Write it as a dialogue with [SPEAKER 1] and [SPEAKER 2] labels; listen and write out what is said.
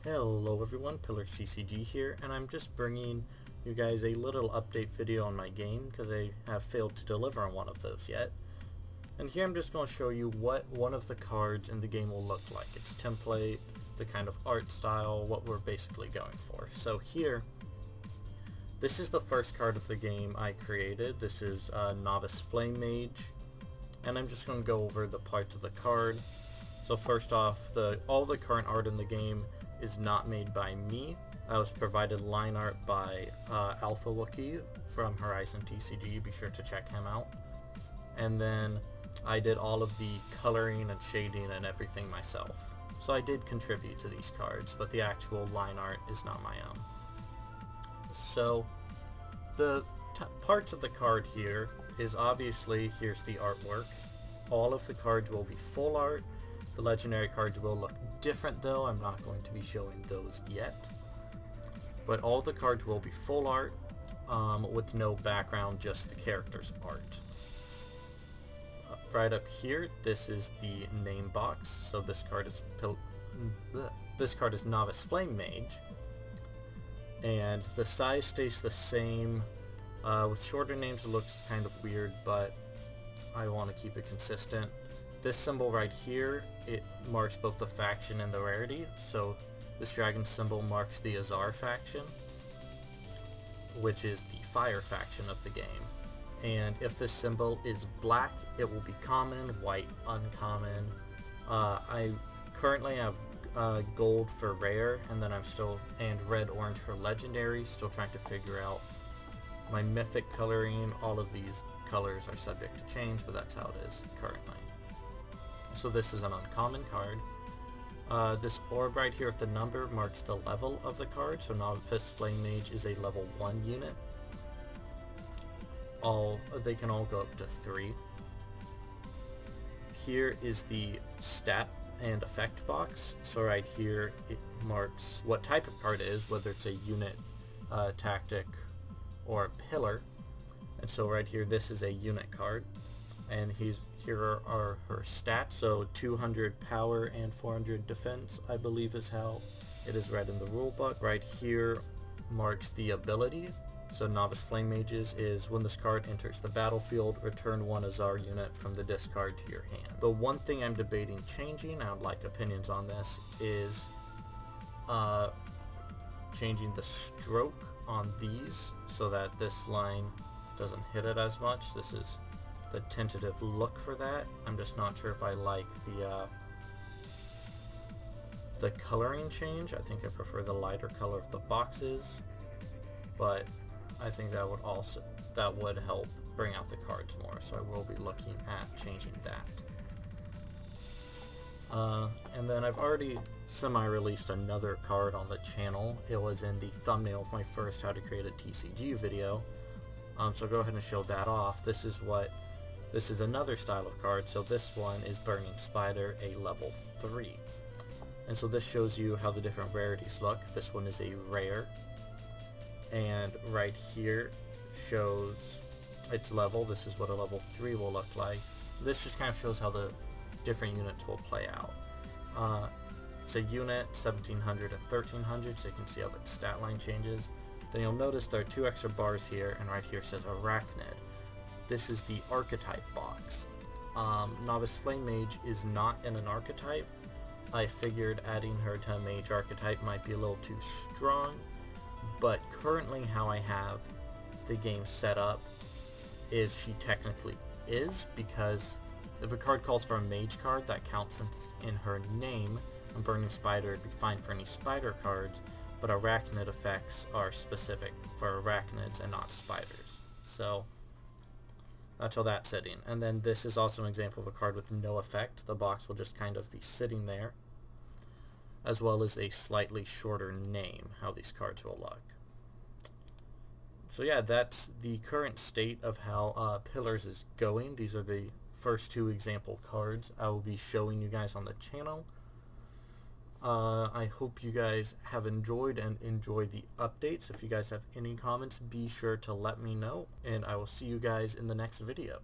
[SPEAKER 1] Hello everyone, Pillars TCG here, and I'm just bringing you guys a little update video on my game because I have failed to deliver on one of those yet. And here I'm just going to show you what one of the cards in the game will look like. Its template, the kind of art style, what we're basically going for. So here, this is the first card of the game I created. This is Novice Flame Mage, and I'm just going to go over the parts of the card. So first off, all the current art in the game is not made by me. I was provided line art by Alpha Wookie from Horizon TCG. Be sure to check him out. And then I did all of the coloring and shading and everything myself. So I did contribute to these cards, but the actual line art is not my own. So the parts of the card here is obviously, here's the artwork. All of the cards will be full art. The legendary cards will look different though. I'm not going to be showing those yet. But all the cards will be full art with no background, just the character's art. Right up here, this is the name box. So this card is Novice Flame Mage. And the size stays the same. With shorter names it looks kind of weird, but I want to keep it consistent. This symbol right here, it marks both the faction and the rarity. So this dragon symbol marks the Azar faction, which is the fire faction of the game. And if this symbol is black, it will be common, white uncommon. I currently have gold for rare, and then and red orange for legendary. Still trying to figure out my mythic coloring. All of these colors are subject to change, but that's how it is currently. So this is an uncommon card. This orb right here with the number marks the level of the card. So Novice Flame Mage is a level 1 unit. They can all go up to 3. Here is the stat and effect box. So right here it marks what type of card it is, whether it's a unit, tactic, or a pillar. And so right here, this is a unit card. And here are her stats. So 200 power and 400 defense, I believe is how it is read in the rulebook. Right here marks the ability. So Novice Flame Mages is when this card enters the battlefield, return one Azar unit from the discard to your hand. The one thing I'm debating changing, I would like opinions on this, is changing the stroke on these so that this line doesn't hit it as much. This is the tentative look for that. I'm just not sure if I like the coloring change. I think I prefer the lighter color of the boxes, but I think that would help bring out the cards more, so I will be looking at changing that. And then I've already semi-released another card on the channel. It was in the thumbnail of my first How to Create a TCG video. So go ahead and show that off. This is another style of card. So this one is Burning Spider, a level 3. And so this shows you how the different rarities look. This one is a rare. And right here shows its level. This is what a level 3 will look like. This just kind of shows how the different units will play out. It's a unit, 1700 and 1300, so you can see how the stat line changes. Then you'll notice there are 2 extra bars here, and right here says Arachnid. This is the archetype box. Novice Flame Mage is not in an archetype. I figured adding her to a mage archetype might be a little too strong, but currently how I have the game set up is she technically is, because if a card calls for a mage card, that counts in her name, and Burning Spider would be fine for any spider cards, but arachnid effects are specific for arachnids and not spiders. So that's how that's sitting. And then this is also an example of a card with no effect. The box will just kind of be sitting there, as well as a slightly shorter name, how these cards will look. So yeah, that's the current state of how Pillars is going. These are the first 2 example cards I will be showing you guys on the channel. I hope you guys have enjoyed the updates. If you guys have any comments, be sure to let me know, and I will see you guys in the next video.